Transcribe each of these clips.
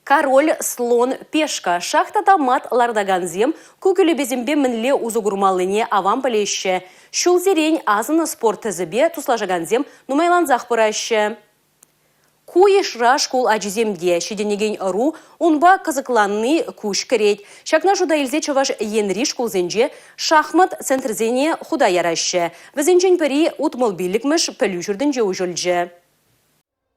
Король, слон, пешка, шахтата мат лардаганзем, күгілі безімбе мінле узугурмалыне авам білеші. Шул зерень азын спорт тізібе туслажаганзем нумайланзақ бұрашы. Куешра школ ажиземде, шеденеген ұру, онба қызықланны күш керет. Шакна жуда елзе чаваш енри школ зенже, шахмат центрзене худа ярашы. Візенжен пәрі утмал билікміш пілі жүрдің же ұжылжы.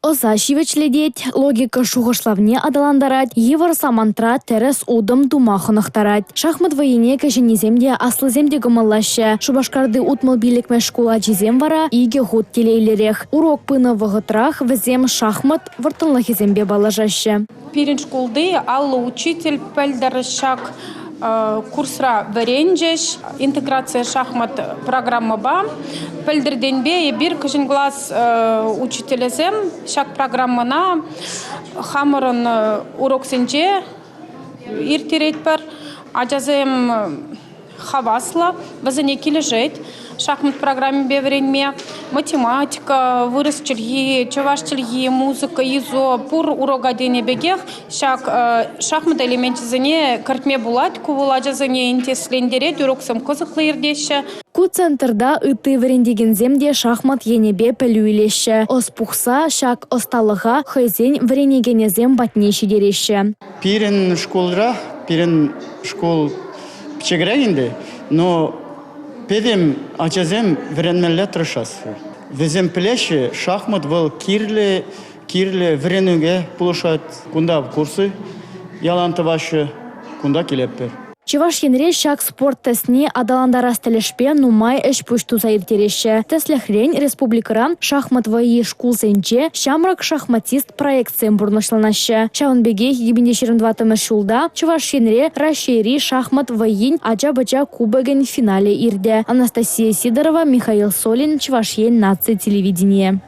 Оза шивечледет, логика шуғышлавне адаландарат, евар самантра терес удым думахынықтарат. Шахмат вайыне кәжінеземде аслыземде гымалашы. Шубашкарды утмал билікме школа жезем вара, иге худ телейлерек. Урок пыны вғытрах візем шахмат вартынлахезембе балажашы. Перед школды аллы учитель пәлдірішак курсра веренжеш, интеграция шахмат программа ба. Пәлдірденбе бир кішін глаз учителезем, шак программана хамырын урок сенже иртерет бар, ажазем хавасла, вазане кележет. Шахмат программе бевренме, математика, вырыс чельги, чаваш чельги, музыка, изо, пур урога дене бегех, шахмат элементі зане картме булат, кувуладжа зане интеслендерет, уроксам козықлы ердеші. Ку центрда ыты врендеген земде шахмат енебе пәлуйлеші. Оспухса шак осталыға хайзен вренегенезем батнеші дереші. Пирен школ пчегрегенде, но педем ачазем вренмелле трошас. Везем плеши шахмат вал кирле вренуге пулушат кунда курсы яланты ваши кунда келеппер. Чеваш енре шак спорт тесне адаландарас телешпе нумай эш пушту заиртереші. Теслехрень республикаран шахмат вайы шкул сенче шамрак шахматист проекциям бурнашланашы. Чаунбеге 2022 шулда Чеваш енре рашери шахмат вайын аджа-баджа кубаген финале ирде. Анастасия Сидорова, Михаил Солин, Чеваш ен нации телевидение.